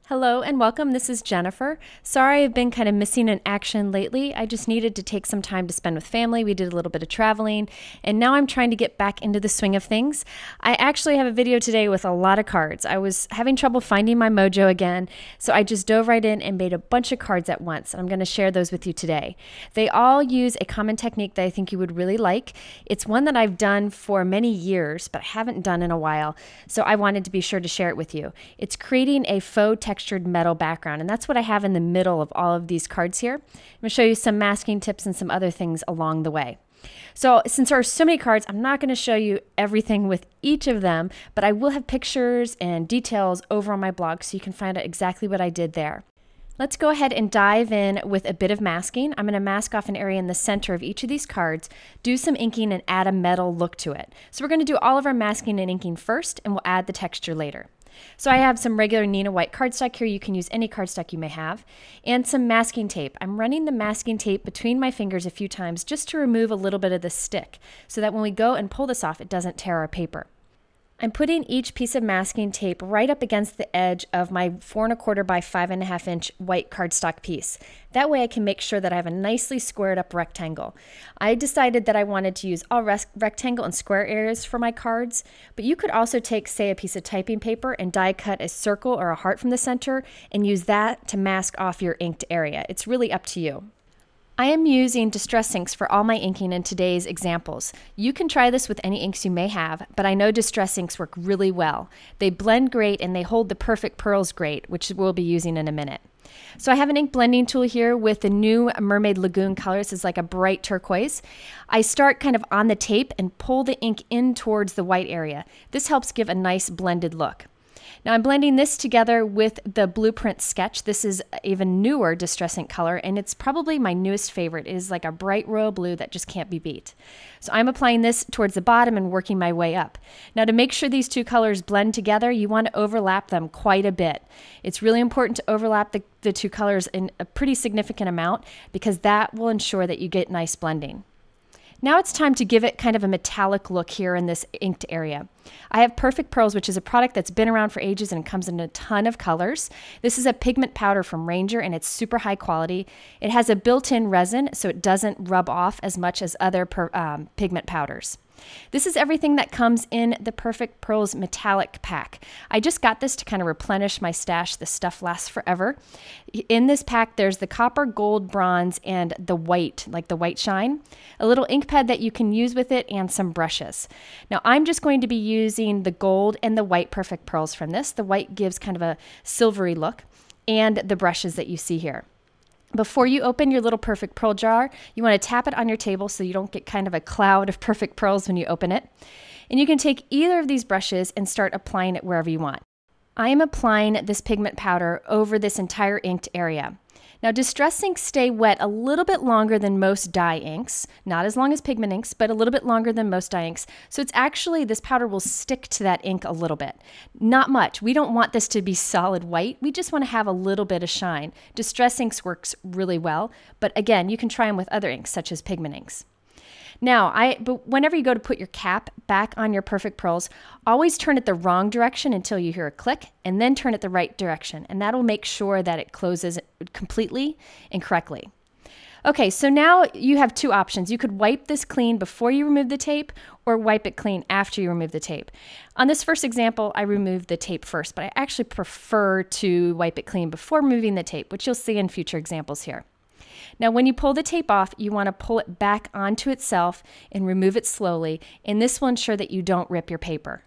Hello and welcome. This is Jennifer. Sorry I've been kind of missing in action lately. I just needed to take some time to spend with family. We did a little bit of traveling and now I'm trying to get back into the swing of things. I actually have a video today with a lot of cards. I was having trouble finding my mojo again, so I just dove right in and made a bunch of cards at once. I'm going to share those with you today. They all use a common technique that I think you would really like. It's one that I've done for many years, but I haven't done in a while, so I wanted to be sure to share it with you. It's creating a faux textured metal background, and that's what I have in the middle of all of these cards here. I'm going to show you some masking tips and some other things along the way. So since there are so many cards, I'm not going to show you everything with each of them, but I will have pictures and details over on my blog so you can find out exactly what I did there. Let's go ahead and dive in with a bit of masking. I'm going to mask off an area in the center of each of these cards, do some inking, and add a metal look to it. So we're going to do all of our masking and inking first, and we'll add the texture later. So I have some regular Nina white cardstock here. You can use any cardstock you may have, and some masking tape. I'm running the masking tape between my fingers a few times just to remove a little bit of the stick so that when we go and pull this off, it doesn't tear our paper. I'm putting each piece of masking tape right up against the edge of my 4 1/4 by 5.5 inch white cardstock piece. That way I can make sure that I have a nicely squared up rectangle. I decided that I wanted to use all rectangle and square areas for my cards, but you could also take, say, a piece of typing paper and die cut a circle or a heart from the center and use that to mask off your inked area. It's really up to you. I am using distress inks for all my inking in today's examples. You can try this with any inks you may have, but I know distress inks work really well. They blend great and they hold the perfect pearls great, which we'll be using in a minute. So I have an ink blending tool here with the new Mermaid Lagoon color. This is like a bright turquoise. I start kind of on the tape and pull the ink in towards the white area. This helps give a nice blended look. Now I'm blending this together with the Blueprint Sketch. This is even newer distress ink color, and it's probably my newest favorite. It is like a bright royal blue that just can't be beat. So I'm applying this towards the bottom and working my way up. Now to make sure these two colors blend together, you want to overlap them quite a bit. It's really important to overlap the two colors in a pretty significant amount because that will ensure that you get nice blending. Now it's time to give it kind of a metallic look here in this inked area. I have Perfect Pearls, which is a product that's been around for ages and comes in a ton of colors. This is a pigment powder from Ranger and it's super high quality. It has a built-in resin so it doesn't rub off as much as other pigment powders. This is everything that comes in the Perfect Pearls metallic pack. I just got this to kind of replenish my stash. This stuff lasts forever. In this pack, there's the copper, gold, bronze, and the white, like the white shine, a little ink pad that you can use with it, and some brushes. Now, I'm just going to be using the gold and the white Perfect Pearls from this. The white gives kind of a silvery look, and the brushes that you see here. Before you open your little Perfect Pearl jar, you want to tap it on your table so you don't get kind of a cloud of Perfect Pearls when you open it. And you can take either of these brushes and start applying it wherever you want. I am applying this pigment powder over this entire inked area. Now, distress inks stay wet a little bit longer than most dye inks, not as long as pigment inks, but a little bit longer than most dye inks. So it's actually, this powder will stick to that ink a little bit. Not much. We don't want this to be solid white. We just want to have a little bit of shine. Distress inks works really well, but again, you can try them with other inks, such as pigment inks. Now, but whenever you go to put your cap back on your Perfect Pearls, always turn it the wrong direction until you hear a click, and then turn it the right direction, and that'll make sure that it closes completely and correctly. Okay, so now you have two options. You could wipe this clean before you remove the tape, or wipe it clean after you remove the tape. On this first example, I removed the tape first, but I actually prefer to wipe it clean before removing the tape, which you'll see in future examples here. Now, when you pull the tape off, you want to pull it back onto itself and remove it slowly, and this will ensure that you don't rip your paper.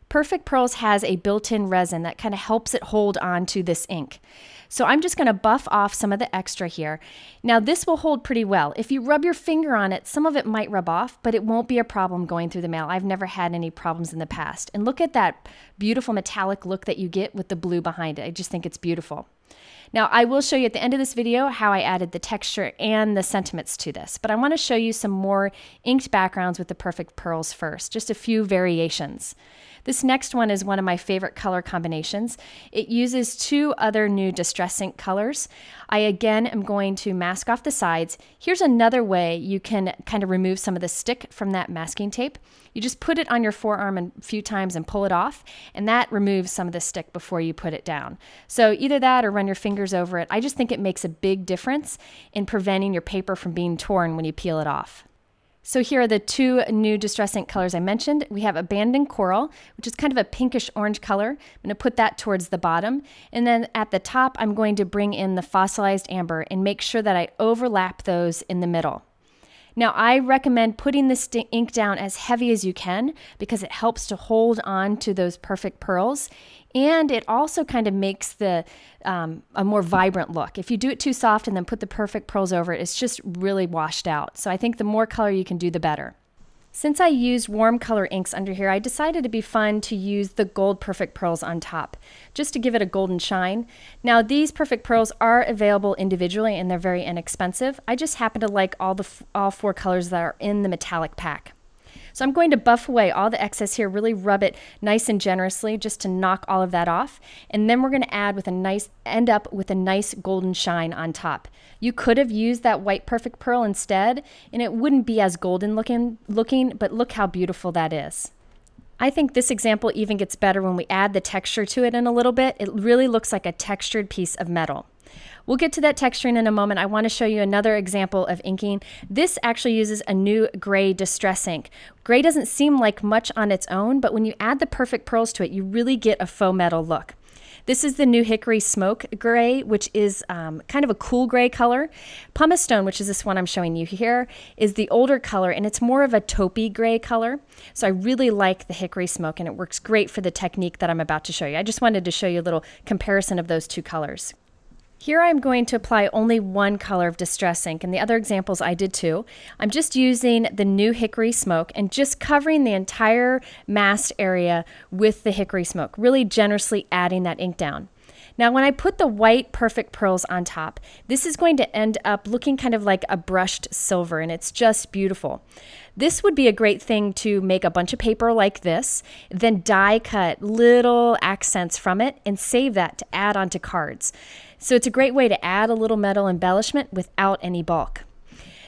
Perfect Pearls has a built-in resin that kind of helps it hold on to this ink. So I'm just going to buff off some of the extra here. Now, this will hold pretty well. If you rub your finger on it, some of it might rub off, but it won't be a problem going through the mail. I've never had any problems in the past. And look at that beautiful metallic look that you get with the blue behind it. I just think it's beautiful. Now, I will show you at the end of this video how I added the texture and the sentiments to this, but I want to show you some more inked backgrounds with the Perfect Pearls first, just a few variations. This next one is one of my favorite color combinations. It uses two other new Distress Ink colors. I again am going to mask off the sides. Here's another way you can kind of remove some of the stick from that masking tape. You just put it on your forearm a few times and pull it off, and that removes some of the stick before you put it down. So either that or run your fingers over it. I just think it makes a big difference in preventing your paper from being torn when you peel it off. So here are the two new Distress Ink colors I mentioned. We have Abandoned Coral, which is kind of a pinkish orange color. I'm going to put that towards the bottom. And then at the top, I'm going to bring in the Fossilized Amber and make sure that I overlap those in the middle. Now, I recommend putting this ink down as heavy as you can because it helps to hold on to those perfect pearls, and it also kind of makes the a more vibrant look. If you do it too soft and then put the perfect pearls over it, it's just really washed out. So I think the more color you can do, the better. Since I used warm color inks under here, I decided it'd be fun to use the gold perfect pearls on top, just to give it a golden shine. Now these perfect pearls are available individually and they're very inexpensive. I just happen to like all four colors that are in the metallic pack. So I'm going to buff away all the excess here, really rub it nice and generously just to knock all of that off. And then we're going to end up with a nice golden shine on top. You could have used that white perfect pearl instead, and it wouldn't be as golden looking, but look how beautiful that is. I think this example even gets better when we add the texture to it in a little bit. It really looks like a textured piece of metal. We'll get to that texturing in a moment. I want to show you another example of inking. This actually uses a new gray Distress Ink. Gray doesn't seem like much on its own, but when you add the perfect pearls to it, you really get a faux metal look. This is the new Hickory Smoke Gray, which is kind of a cool gray color. Pumice Stone, which is this one I'm showing you here, is the older color, and it's more of a taupey gray color. So I really like the Hickory Smoke, and it works great for the technique that I'm about to show you. I just wanted to show you a little comparison of those two colors. Here I'm going to apply only one color of Distress Ink, and the other examples I did too. I'm just using the new Hickory Smoke and just covering the entire masked area with the Hickory Smoke, really generously adding that ink down. Now when I put the white perfect pearls on top, this is going to end up looking kind of like a brushed silver, and it's just beautiful. This would be a great thing to make a bunch of paper like this, then die cut little accents from it and save that to add onto cards. So it's a great way to add a little metal embellishment without any bulk.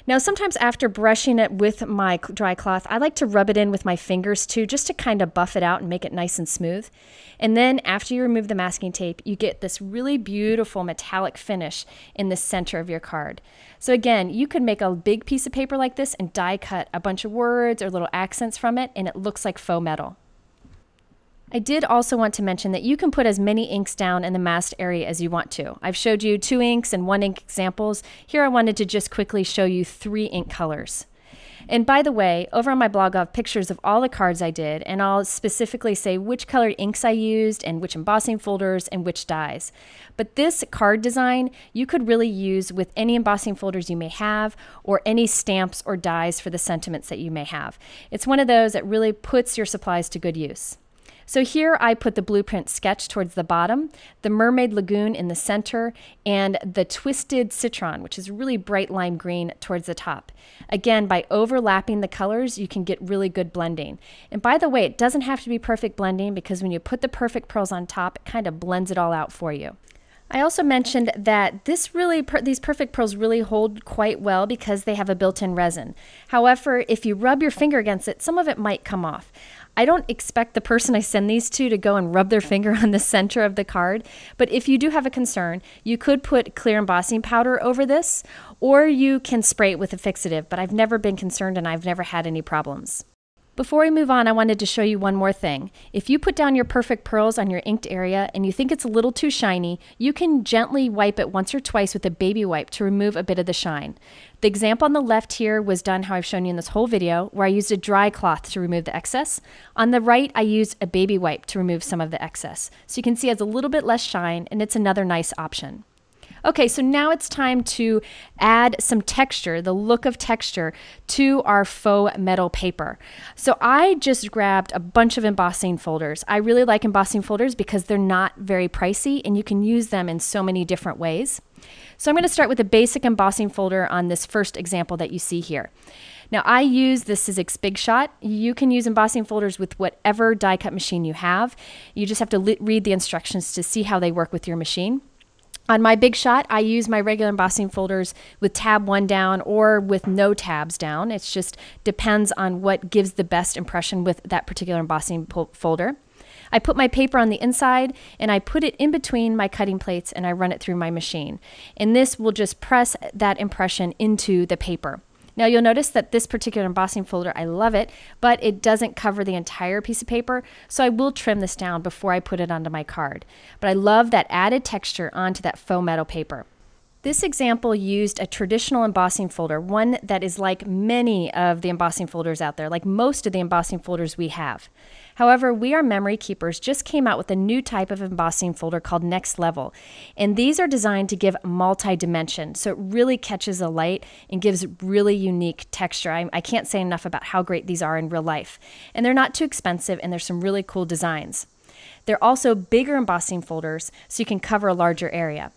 Now sometimes after brushing it with my dry cloth, I like to rub it in with my fingers too, just to kind of buff it out and make it nice and smooth. And then after you remove the masking tape, you get this really beautiful metallic finish in the center of your card. So again, you could make a big piece of paper like this and die cut a bunch of words or little accents from it, and it looks like faux metal. I did also want to mention that you can put as many inks down in the masked area as you want to. I've showed you 2 inks and 1 ink examples. Here I wanted to just quickly show you 3 ink colors. And by the way, over on my blog I'll have pictures of all the cards I did, and I'll specifically say which colored inks I used and which embossing folders and which dies. But this card design you could really use with any embossing folders you may have, or any stamps or dies for the sentiments that you may have. It's one of those that really puts your supplies to good use. So here I put the blueprint sketch towards the bottom, the Mermaid Lagoon in the center, and the Twisted Citron, which is really bright lime green, towards the top. Again, by overlapping the colors, you can get really good blending. And by the way, it doesn't have to be perfect blending, because when you put the perfect pearls on top, it kind of blends it all out for you. I also mentioned that these perfect pearls really hold quite well because they have a built-in resin. However, if you rub your finger against it, some of it might come off. I don't expect the person I send these to go and rub their finger on the center of the card, but if you do have a concern, you could put clear embossing powder over this, or you can spray it with a fixative, but I've never been concerned and I've never had any problems. Before we move on, I wanted to show you one more thing. If you put down your perfect pearls on your inked area and you think it's a little too shiny, you can gently wipe it once or twice with a baby wipe to remove a bit of the shine. The example on the left here was done how I've shown you in this whole video, where I used a dry cloth to remove the excess. On the right, I used a baby wipe to remove some of the excess. So you can see it has a little bit less shine, and it's another nice option. Okay, so now it's time to add some texture, the look of texture, to our faux metal paper. So I just grabbed a bunch of embossing folders. I really like embossing folders because they're not very pricey and you can use them in so many different ways. So I'm going to start with a basic embossing folder on this first example that you see here. Now I use this is Big Shot. You can use embossing folders with whatever die cut machine you have. You just have to read the instructions to see how they work with your machine. On my Big Shot, I use my regular embossing folders with tab 1 down or with no tabs down. It just depends on what gives the best impression with that particular embossing folder. I put my paper on the inside and I put it in between my cutting plates and I run it through my machine. And this will just press that impression into the paper. Now you'll notice that this particular embossing folder, I love it, but it doesn't cover the entire piece of paper, so I will trim this down before I put it onto my card. But I love that added texture onto that faux metal paper. This example used a traditional embossing folder, one that is like many of the embossing folders out there, like most of the embossing folders we have. However, We Are Memory Keepers just came out with a new type of embossing folder called Next Level. And these are designed to give multi-dimension, so it really catches the light and gives really unique texture. I can't say enough about how great these are in real life. And they're not too expensive, and there's some really cool designs. They're also bigger embossing folders, so you can cover a larger area.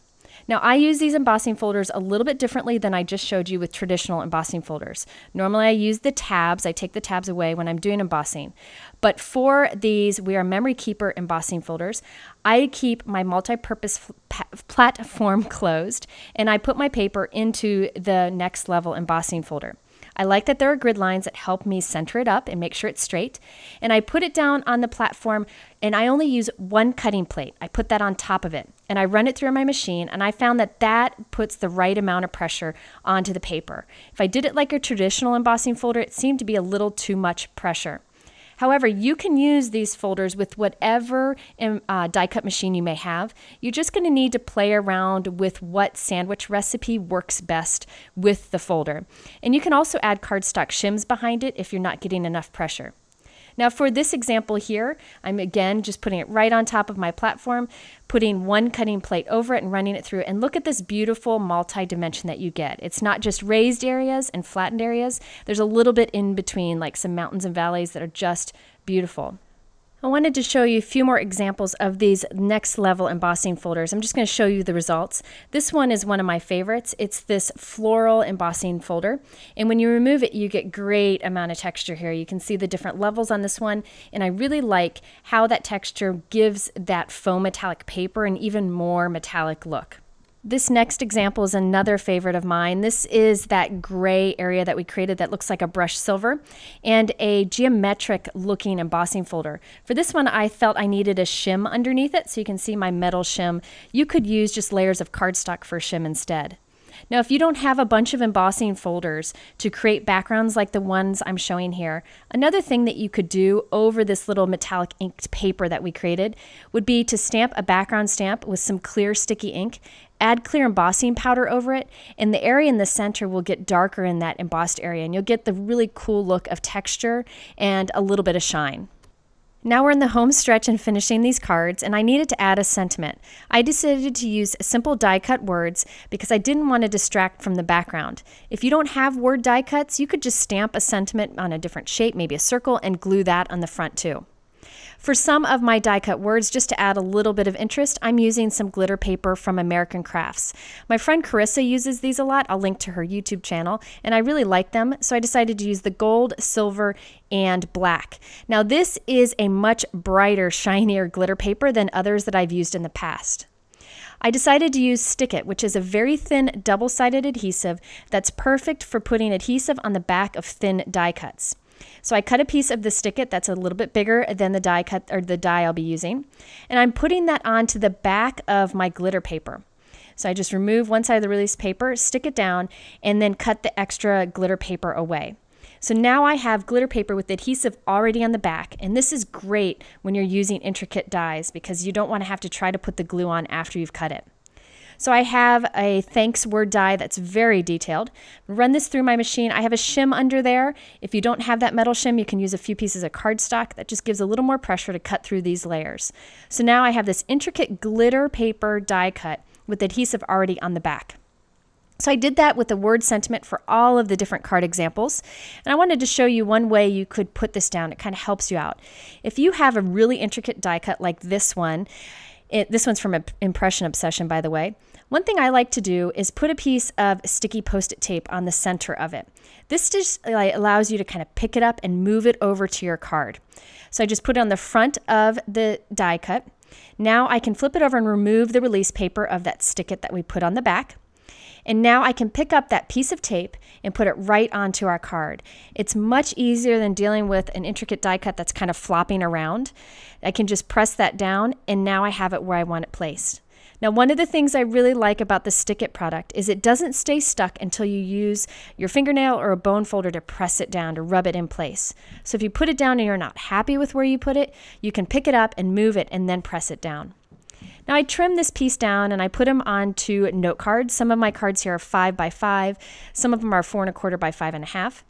Now I use these embossing folders a little bit differently than I just showed you with traditional embossing folders. Normally I use the tabs, I take the tabs away when I'm doing embossing. But for these We Are Memory Keeper embossing folders, I keep my multi-purpose platform closed and I put my paper into the Next Level embossing folder. I like that there are grid lines that help me center it up and make sure it's straight. And I put it down on the platform and I only use one cutting plate. I put that on top of it and I run it through my machine and I found that that puts the right amount of pressure onto the paper. If I did it like a traditional embossing folder, it seemed to be a little too much pressure. However, you can use these folders with whatever die cut machine you may have. You're just going to need to play around with what sandwich recipe works best with the folder. And you can also add cardstock shims behind it if you're not getting enough pressure. Now for this example here, I'm again just putting it right on top of my platform, putting one cutting plate over it and running it through. And look at this beautiful multi-dimension that you get. It's not just raised areas and flattened areas. There's a little bit in between, like some mountains and valleys that are just beautiful. I wanted to show you a few more examples of these Next Level embossing folders. I'm just going to show you the results. This one is one of my favorites. It's this floral embossing folder. And when you remove it, you get great amount of texture here. You can see the different levels on this one. And I really like how that texture gives that faux metallic paper an even more metallic look. This next example is another favorite of mine. This is that gray area that we created that looks like a brushed silver and a geometric looking embossing folder. For this one, I felt I needed a shim underneath it, so you can see my metal shim. You could use just layers of cardstock for a shim instead. Now, if you don't have a bunch of embossing folders to create backgrounds like the ones I'm showing here, another thing that you could do over this little metallic inked paper that we created would be to stamp a background stamp with some clear sticky ink, add clear embossing powder over it, and the area in the center will get darker in that embossed area, and you'll get the really cool look of texture and a little bit of shine. Now we're in the home stretch and finishing these cards, and I needed to add a sentiment. I decided to use simple die cut words because I didn't want to distract from the background. If you don't have word die cuts, you could just stamp a sentiment on a different shape, maybe a circle, and glue that on the front too. For some of my die cut words, just to add a little bit of interest, I'm using some glitter paper from American Crafts. My friend Carissa uses these a lot. I'll link to her YouTube channel, and I really like them, so I decided to use the gold, silver, and black. Now this is a much brighter, shinier glitter paper than others that I've used in the past. I decided to use Stick It, which is a very thin double-sided adhesive that's perfect for putting adhesive on the back of thin die cuts. So I cut a piece of the Stick It that's a little bit bigger than the die cut or the die I'll be using, and I'm putting that onto the back of my glitter paper. So I just remove one side of the release paper, stick it down, and then cut the extra glitter paper away. So now I have glitter paper with adhesive already on the back, and this is great when you're using intricate dies because you don't want to have to try to put the glue on after you've cut it. So I have a thanks word die that's very detailed. Run this through my machine. I have a shim under there. If you don't have that metal shim, you can use a few pieces of cardstock. That just gives a little more pressure to cut through these layers. So now I have this intricate glitter paper die cut with adhesive already on the back. So I did that with the word sentiment for all of the different card examples. And I wanted to show you one way you could put this down. It kind of helps you out. If you have a really intricate die cut like this one, This one's from Impression Obsession, by the way. One thing I like to do is put a piece of sticky Post-it tape on the center of it. This just allows you to kind of pick it up and move it over to your card. So I just put it on the front of the die cut. Now I can flip it over and remove the release paper of that stick-it that we put on the back. And now I can pick up that piece of tape and put it right onto our card. It's much easier than dealing with an intricate die cut that's kind of flopping around. I can just press that down, and now I have it where I want it placed. Now, one of the things I really like about the Stick-It product is it doesn't stay stuck until you use your fingernail or a bone folder to press it down, to rub it in place. So if you put it down and you're not happy with where you put it, you can pick it up and move it and then press it down. Now I trimmed this piece down and I put them onto note cards. Some of my cards here are 5 by 5, some of them are 4 1/4 by 5 1/2.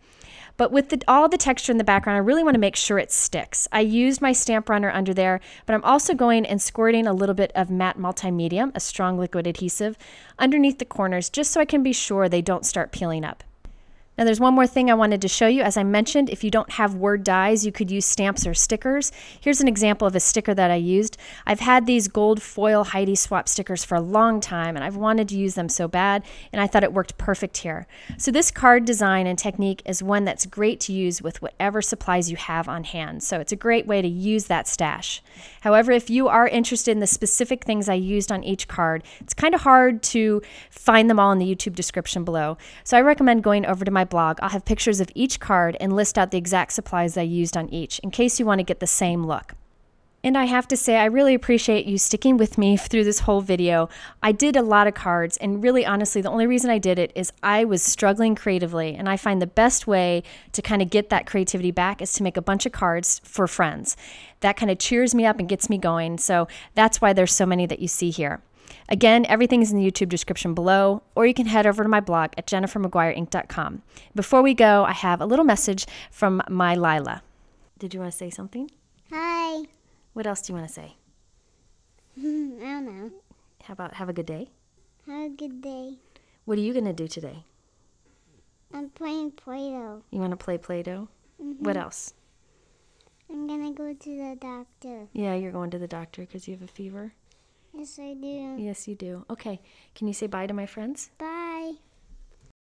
But with all the texture in the background, I really want to make sure it sticks. I used my stamp runner under there, but I'm also going and squirting a little bit of matte multi-medium, a strong liquid adhesive, underneath the corners just so I can be sure they don't start peeling up. Now there's one more thing I wanted to show you. As I mentioned, if you don't have word dies, you could use stamps or stickers. Here's an example of a sticker that I used. I've had these gold foil Heidi Swap stickers for a long time, and I've wanted to use them so bad, and I thought it worked perfect here. So this card design and technique is one that's great to use with whatever supplies you have on hand. So it's a great way to use that stash. However, if you are interested in the specific things I used on each card, it's kind of hard to find them all in the YouTube description below. So I recommend going over to my blog. I'll have pictures of each card and list out the exact supplies I used on each in case you want to get the same look. And I have to say, I really appreciate you sticking with me through this whole video. I did a lot of cards, and really honestly, the only reason I did it is I was struggling creatively, and I find the best way to kind of get that creativity back is to make a bunch of cards for friends. That kind of cheers me up and gets me going, so that's why there's so many that you see here. Again, everything is in the YouTube description below, or you can head over to my blog at jennifermcguireinc.com. Before we go, I have a little message from my Lila. Did you want to say something? Hi. What else do you want to say? I don't know. How about have a good day? Have a good day. What are you going to do today? I'm playing Play-Doh. You want to play Play-Doh? What else? I'm going to go to the doctor. Yeah, you're going to the doctor because you have a fever? Yes, I do. Yes, you do. Okay. Can you say bye to my friends? Bye.